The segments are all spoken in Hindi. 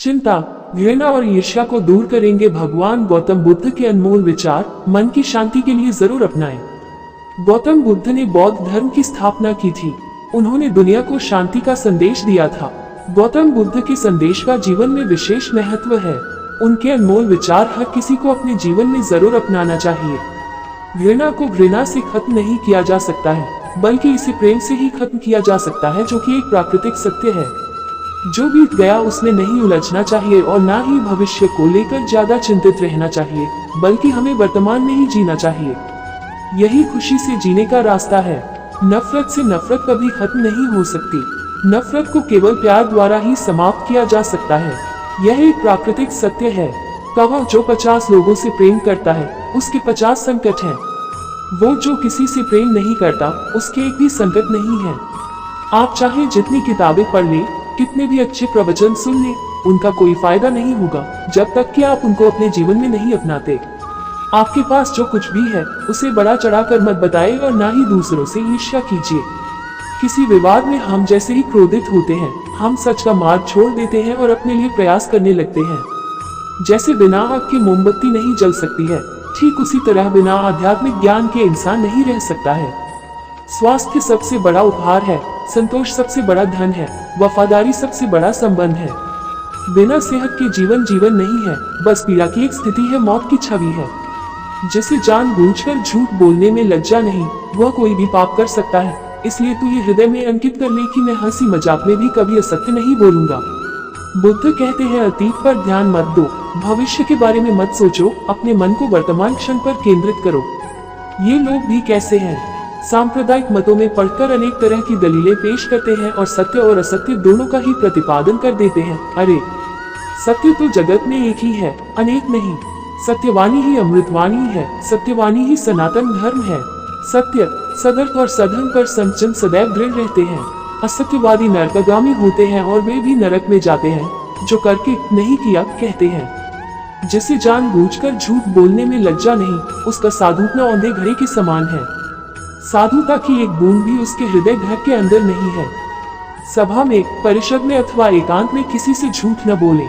चिंता, घृणा और ईर्ष्या को दूर करेंगे। भगवान गौतम बुद्ध के अनमोल विचार मन की शांति के लिए जरूर अपनाएं। गौतम बुद्ध ने बौद्ध धर्म की स्थापना की थी। उन्होंने दुनिया को शांति का संदेश दिया था। गौतम बुद्ध के संदेश का जीवन में विशेष महत्व है। उनके अनमोल विचार हर किसी को अपने जीवन में जरूर अपनाना चाहिए। घृणा को घृणा से खत्म नहीं किया जा सकता है, बल्कि इसे प्रेम से ही खत्म किया जा सकता है, जो कि एक प्राकृतिक सत्य है। जो बीत गया उसमें नहीं उलझना चाहिए और ना ही भविष्य को लेकर ज्यादा चिंतित रहना चाहिए, बल्कि हमें वर्तमान में ही जीना चाहिए। यही खुशी से जीने का रास्ता है। नफरत से नफरत कभी खत्म नहीं हो सकती। नफरत को केवल प्यार द्वारा ही समाप्त किया जा सकता है। यह एक प्राकृतिक सत्य है। कहो जो 50 लोगों से प्रेम करता है उसके 50 संकट हैं। वो जो किसी से प्रेम नहीं करता उसके एक भी संकट नहीं है। आप चाहे जितनी किताबें पढ़ लें, कितने भी अच्छे प्रवचन सुन लें, उनका कोई फायदा नहीं होगा जब तक कि आप उनको अपने जीवन में नहीं अपनाते। आपके पास जो कुछ भी है उसे बड़ा चढ़ाकर मत बताएं और ना ही दूसरों से ईर्ष्या कीजिए। किसी विवाद में हम जैसे ही क्रोधित होते हैं, हम सच का मार्ग छोड़ देते हैं और अपने लिए प्रयास करने लगते हैं। जैसे बिना आग के मोमबत्ती नहीं जल सकती है, ठीक उसी तरह बिना आध्यात्मिक ज्ञान के इंसान नहीं रह सकता है। स्वास्थ्य सबसे बड़ा उपहार है, संतोष सबसे बड़ा धन है, वफादारी सबसे बड़ा संबंध है। बिना सेहत के जीवन जीवन नहीं है, बस पीड़ा की एक स्थिति है, मौत की छवि है। जिसे जानबूझकर झूठ बोलने में लज्जा नहीं, वह कोई भी पाप कर सकता है। इसलिए तू ये हृदय में अंकित कर ले कि मैं हंसी मजाक में भी कभी असत्य नहीं बोलूंगा। बुद्ध कहते हैं अतीत पर ध्यान मत दो, भविष्य के बारे में मत सोचो, अपने मन को वर्तमान क्षण पर केंद्रित करो। ये लोग भी कैसे हैं? सांप्रदायिक मतों में पढ़कर अनेक तरह की दलीलें पेश करते हैं और सत्य और असत्य दोनों का ही प्रतिपादन कर देते हैं। अरे सत्य तो जगत में एक ही है, अनेक नहीं। सत्यवाणी ही अमृतवाणी है, सत्यवाणी ही सनातन धर्म है। सत्य, सदर्थ और सधर्म पर संत जन सदैव दृढ़ रहते हैं। असत्यवादी नरकगामी होते हैं और वे भी नरक में जाते हैं, जो करके नहीं किया कहते हैं। जिसे जानबूझकर झूठ बोलने में लज्जा नहीं, उसका साधुता औंधे घड़े के समान है। साधुता की एक बूंद भी उसके हृदय घर के अंदर नहीं है। सभा में, परिषद में अथवा एकांत में किसी से झूठ न बोले।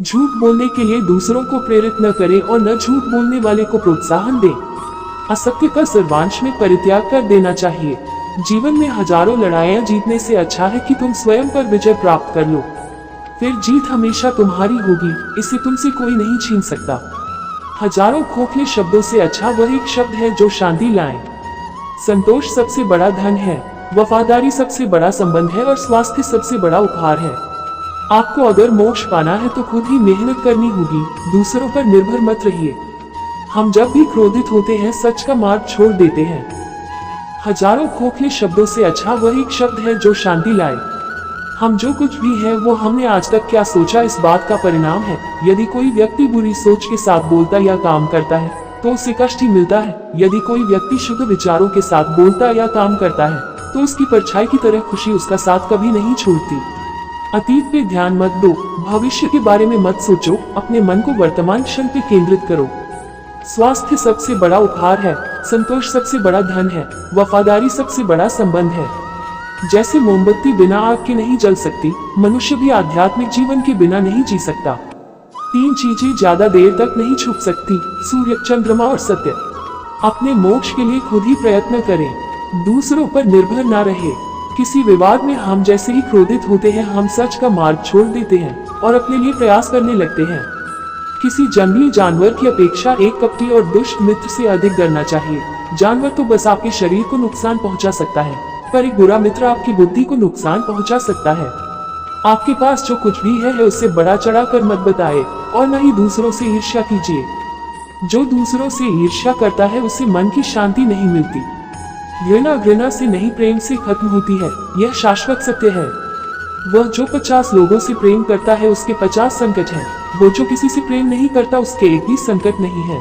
झूठ बोलने के लिए दूसरों को प्रेरित न करें और न झूठ बोलने वाले को प्रोत्साहन दें। असत्य का सर्वांश में परित्याग कर देना चाहिए। जीवन में हजारों लड़ाइयां जीतने से अच्छा है कि तुम स्वयं पर विजय प्राप्त कर लो। फिर जीत हमेशा तुम्हारी होगी, इसे तुमसे कोई नहीं छीन सकता। हजारों खोखले शब्दों से अच्छा वह एक शब्द है जो शांति लाए। संतोष सबसे बड़ा धन है, वफादारी सबसे बड़ा संबंध है और स्वास्थ्य सबसे बड़ा उपहार है। आपको अगर मोक्ष पाना है तो खुद ही मेहनत करनी होगी, दूसरों पर निर्भर मत रहिए। हम जब भी क्रोधित होते हैं सच का मार्ग छोड़ देते हैं। हजारों खोखले शब्दों से अच्छा वह एक शब्द है जो शांति लाए। हम जो कुछ भी है वो हमने आज तक क्या सोचा इस बात का परिणाम है। यदि कोई व्यक्ति बुरी सोच के साथ बोलता या काम करता है तो उसे कष्ट ही मिलता है। यदि कोई व्यक्ति शुद्ध विचारों के साथ बोलता या काम करता है तो उसकी परछाई की तरह खुशी उसका साथ कभी नहीं छोड़ती। अतीत पे ध्यान मत दो, भविष्य के बारे में मत सोचो, अपने मन को वर्तमान क्षण पे केंद्रित करो। स्वास्थ्य सबसे बड़ा उपहार है, संतोष सबसे बड़ा धन है, वफादारी सबसे बड़ा संबंध है। जैसे मोमबत्ती बिना आग के नहीं जल सकती, मनुष्य भी आध्यात्मिक जीवन के बिना नहीं जी सकता। 3 चीजें ज्यादा देर तक नहीं छुप सकती, सूर्य, चंद्रमा और सत्य। अपने मोक्ष के लिए खुद ही प्रयत्न करें, दूसरों पर निर्भर ना रहे। किसी विवाद में हम जैसे ही क्रोधित होते हैं, हम सच का मार्ग छोड़ देते हैं और अपने लिए प्रयास करने लगते हैं। किसी जंगली जानवर की अपेक्षा एक कपटी और दुष्ट मित्र से अधिक डरना चाहिए। जानवर तो बस आपके शरीर को नुकसान पहुंचा सकता है, पर एक बुरा मित्र आपकी बुद्धि को नुकसान पहुंचा सकता है। आपके पास जो कुछ भी है उससे बड़ा चढ़ाकर मत बताए और न ही दूसरों से ईर्ष्या कीजिए। जो दूसरों से ईर्ष्या करता है उसे मन की शांति नहीं मिलती। घृणा घृणा से नहीं प्रेम से खत्म होती है, यह शाश्वत सत्य है। वह जो 50 लोगों से प्रेम करता है उसके 50 संकट हैं। वो जो किसी से प्रेम नहीं करता उसके एक भी संकट नहीं है।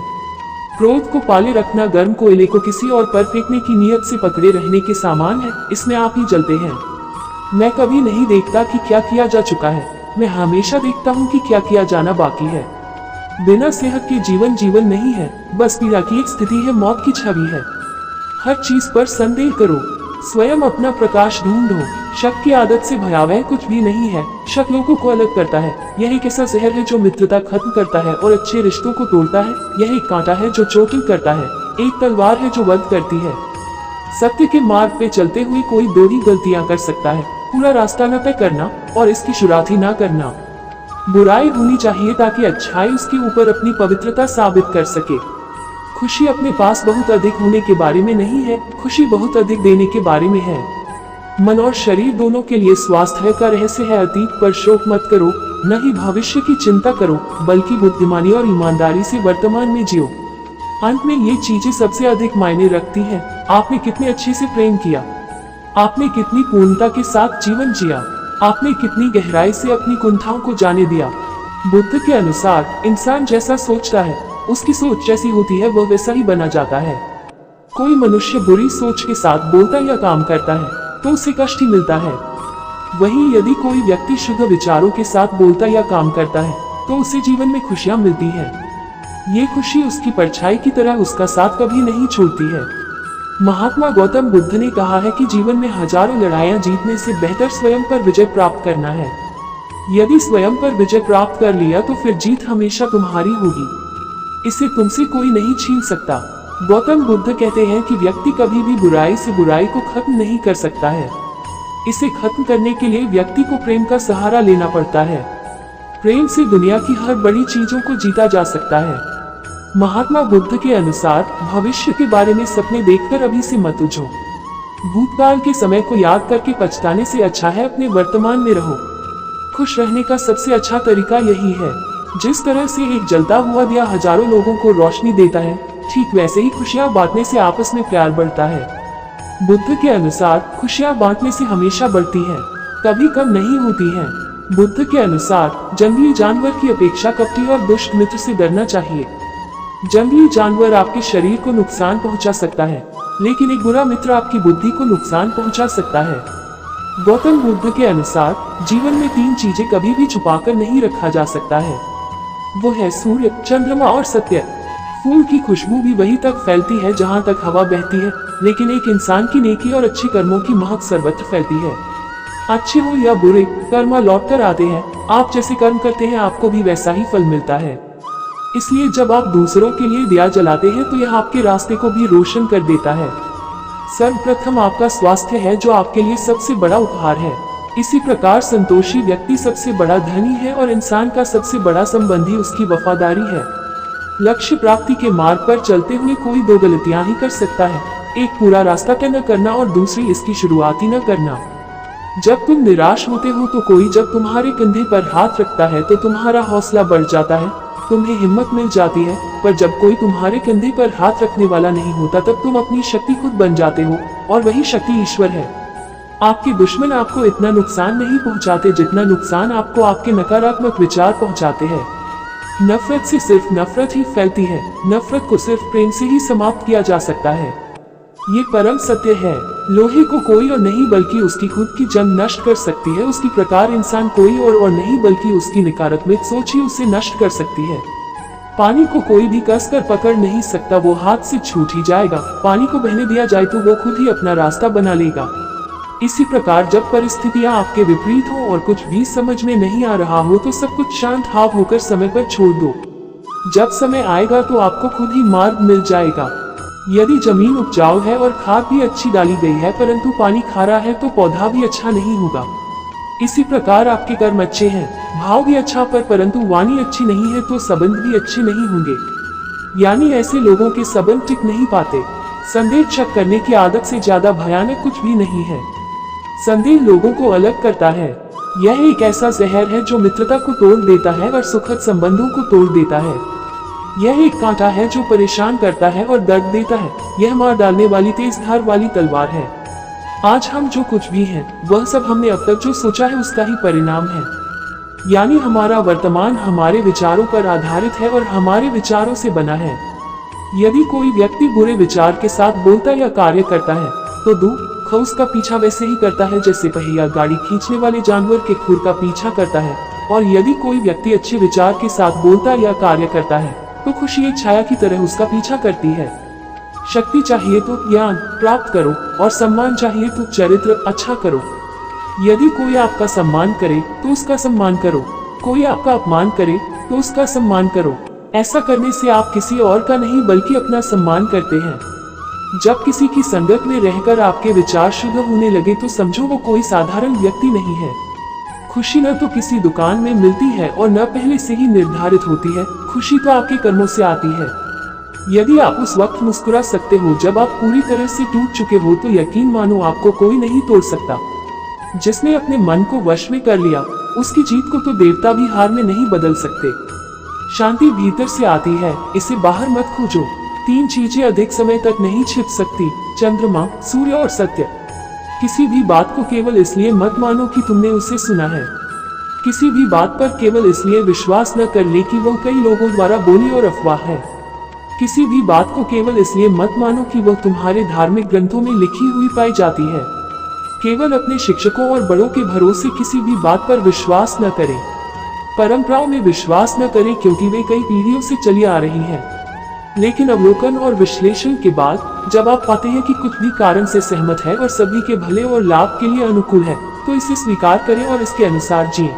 क्रोध को पाले रखना गर्म कोयले को किसी और पर फेंकने की नियत से पकड़े रहने के समान है, इसमें आप ही जलते हैं। मैं कभी नहीं देखता कि क्या किया जा चुका है, मैं हमेशा देखता हूँ कि क्या किया जाना बाकी है। बिना सेहत के जीवन जीवन नहीं है, बस पीड़ा की एक स्थिति है, मौत की छवि है। हर चीज पर संदेह करो, स्वयं अपना प्रकाश ढूंढो। शक की आदत से भयावह कुछ भी नहीं है। शक लोगों को अलग करता है। यह एक ऐसा जहर है जो मित्रता खत्म करता है और अच्छे रिश्तों को तोड़ता है। यह एक कांटा है जो चोटिल करता है, एक तलवार है जो वध करती है। सत्य के मार्ग पे चलते हुए कोई दो ही गलतियां कर सकता है, पूरा रास्ता न तय करना और इसकी शुरुआत ही न करना। बुराई होनी चाहिए ताकि अच्छाई उसके ऊपर अपनी पवित्रता साबित कर सके। खुशी अपने पास बहुत अधिक होने के बारे में नहीं है, खुशी बहुत अधिक देने के बारे में है। मन और शरीर दोनों के लिए स्वास्थ्य का रहस्य है। अतीत पर शोक मत करो, न ही भविष्य की चिंता करो, बल्कि बुद्धिमानी और ईमानदारी से वर्तमान में जियो। अंत में ये चीजें सबसे अधिक मायने रखती हैं। आपने कितने अच्छे से प्रेम किया, आपने कितनी पूर्णता के साथ जीवन जिया, आपने कितनी गहराई से अपनी कुंठाओं को जाने दिया। बुद्ध के अनुसार इंसान जैसा सोचता है, उसकी सोच जैसी होती है, वह वैसा ही बना जाता है। कोई मनुष्य बुरी सोच के साथ बोलता या काम करता है तो उसे कष्ट ही मिलता है। वहीं यदि कोई व्यक्ति शुद्ध विचारों के साथ बोलता या काम करता है तो उसे जीवन में खुशियां मिलती हैं। ये खुशी उसकी परछाई की तरह उसका साथ कभी नहीं छोड़ती है। महात्मा गौतम बुद्ध ने कहा है कि जीवन में हजारों लड़ाइयां जीतने से बेहतर स्वयं पर विजय प्राप्त करना है। यदि स्वयं पर विजय प्राप्त कर लिया तो फिर जीत हमेशा तुम्हारी होगी, इसे तुमसे कोई नहीं छीन सकता। गौतम बुद्ध कहते हैं कि व्यक्ति कभी भी बुराई से बुराई को खत्म नहीं कर सकता है। इसे खत्म करने के लिए व्यक्ति को प्रेम का सहारा लेना पड़ता है। प्रेम से दुनिया की हर बड़ी चीजों को जीता जा सकता है। महात्मा बुद्ध के अनुसार भविष्य के बारे में सपने देखकर अभी से मत उलझो। भूतकाल के समय को याद करके पछताने से अच्छा है अपने वर्तमान में रहो। खुश रहने का सबसे अच्छा तरीका यही है। जिस तरह से एक जलता हुआ दिया हजारों लोगों को रोशनी देता है, ठीक वैसे ही खुशियां बांटने से आपस में प्यार बढ़ता है। बुद्ध के अनुसार खुशियां बांटने से हमेशा बढ़ती है, कभी कम नहीं होती है। बुद्ध के अनुसार जंगली जानवर की अपेक्षा कपटी और दुष्ट मित्र से डरना चाहिए। जंगली जानवर आपके शरीर को नुकसान पहुंचा सकता है, लेकिन एक बुरा मित्र आपकी बुद्धि को नुकसान पहुंचा सकता है। गौतम बुद्ध के अनुसार जीवन में 3 चीजें कभी भी छुपाकर नहीं रखा जा सकता है। वो है सूर्य, चंद्रमा और सत्य। फूल की खुशबू भी वहीं तक फैलती है जहां तक हवा बहती है, लेकिन एक इंसान की नेकी और अच्छे कर्मों की महक सर्वत्र फैलती है। अच्छे हो या बुरे, कर्म लौट कर आते हैं। आप जैसे कर्म करते हैं आपको भी वैसा ही फल मिलता है। इसलिए जब आप दूसरों के लिए दिया जलाते हैं तो यह आपके रास्ते को भी रोशन कर देता है। सर्वप्रथम आपका स्वास्थ्य है जो आपके लिए सबसे बड़ा उपहार है। इसी प्रकार संतोषी व्यक्ति सबसे बड़ा धनी है और इंसान का सबसे बड़ा संबंधी उसकी वफादारी है। लक्ष्य प्राप्ति के मार्ग पर चलते हुए कोई 2 गलतियां ही कर सकता है, एक पूरा रास्ता तय न करना और दूसरी इसकी शुरुआत ही न करना। जब तुम निराश होते हो तो कोई जब तुम्हारे कंधे पर हाथ रखता है तो तुम्हारा हौसला बढ़ जाता है, तुम्हें हिम्मत मिल जाती है। पर जब कोई तुम्हारे कंधे पर हाथ रखने वाला नहीं होता तब तुम अपनी शक्ति खुद बन जाते हो, और वही शक्ति ईश्वर है। आपके दुश्मन आपको इतना नुकसान नहीं पहुंचाते जितना नुकसान आपको आपके नकारात्मक विचार पहुंचाते हैं। नफरत से सिर्फ नफरत ही फैलती है, नफरत को सिर्फ प्रेम से ही समाप्त किया जा सकता है। ये परम सत्य है। लोहे को कोई और नहीं बल्कि उसकी खुद की जंग नष्ट कर सकती है, उसी प्रकार इंसान कोई और नहीं बल्कि उसकी नकारात्मक सोच ही उसे नष्ट कर सकती है। पानी को कोई भी कसकर पकड़ नहीं सकता, वो हाथ से छूट ही जाएगा। पानी को बहने दिया जाए तो वो खुद ही अपना रास्ता बना लेगा। इसी प्रकार जब परिस्थितियां आपके विपरीत हो और कुछ भी समझ में नहीं आ रहा हो तो सब कुछ शांत भाव होकर समय पर छोड़ दो। जब समय आएगा तो आपको खुद ही मार्ग मिल जाएगा। यदि जमीन उपजाऊ है और खाद भी अच्छी डाली गई है परंतु पानी खारा है तो पौधा भी अच्छा नहीं होगा। इसी प्रकार आपके कर्म अच्छे हैं, भाव भी अच्छा परंतु वाणी अच्छी नहीं है तो संबंध भी अच्छे नहीं होंगे। यानी ऐसे लोगों के संबंध टिक नहीं पाते। संदेह शक करने की आदत से ज्यादा भयानक कुछ भी नहीं है। संदेह लोगों को अलग करता है। यह एक ऐसा जहर है जो मित्रता को तोड़ देता है और सुखद संबंधों को तोड़ देता है। यह एक कांटा है जो परेशान करता है और दर्द देता है। यह मार डालने वाली तेज धार वाली तलवार है। आज हम जो कुछ भी हैं, वह सब हमने अब तक जो सोचा है उसका ही परिणाम है। यानी हमारा वर्तमान हमारे विचारों पर आधारित है और हमारे विचारों से बना है। यदि कोई व्यक्ति बुरे विचार के साथ बोलता या कार्य करता है तो दुख उसका पीछा वैसे ही करता है जैसे पहिया गाड़ी खींचने वाले जानवर के खुर का पीछा करता है। और यदि कोई व्यक्ति अच्छे विचार के साथ बोलता या कार्य करता है तो खुशी एक छाया की तरह उसका पीछा करती है। शक्ति चाहिए तो ज्ञान प्राप्त करो और सम्मान चाहिए तो चरित्र अच्छा करो। यदि कोई आपका सम्मान करे तो उसका सम्मान करो, कोई आपका अपमान करे तो उसका सम्मान करो। ऐसा करने से आप किसी और का नहीं बल्कि अपना सम्मान करते हैं। जब किसी की संगत में रहकर आपके विचार शुद्ध होने लगे तो समझो वो कोई साधारण व्यक्ति नहीं है। खुशी न तो किसी दुकान में मिलती है और न पहले से ही निर्धारित होती है, खुशी तो आपके कर्मों से आती है। यदि आप उस वक्त मुस्कुरा सकते हो जब आप पूरी तरह से टूट चुके हो तो यकीन मानो आपको कोई नहीं तोड़ सकता। जिसने अपने मन को वश में कर लिया उसकी जीत को तो देवता भी हार में नहीं बदल सकते। शांति भीतर से आती है, इसे बाहर मत खोजो। 3 चीजें अधिक समय तक नहीं छिप सकती, चंद्रमा, सूर्य और सत्य। किसी भी बात को केवल इसलिए मत मानो कि तुमने उसे सुना है। किसी भी बात पर केवल इसलिए विश्वास न कर ले कि वह कई लोगों द्वारा बोली और अफवाह है। किसी भी बात को केवल इसलिए मत मानो कि वह तुम्हारे धार्मिक ग्रंथों में लिखी हुई पाई जाती है। केवल अपने शिक्षकों और बड़ों के भरोसे किसी भी बात पर विश्वास न करें। परंपराओं में विश्वास न करें क्योंकि वे कई पीढ़ियों से चली आ रही हैं। लेकिन अवलोकन और विश्लेषण के बाद जब आप पाते हैं कि कुछ भी कारण से सहमत है और सभी के भले और लाभ के लिए अनुकूल है, तो इसे स्वीकार करें और इसके अनुसार जिएं।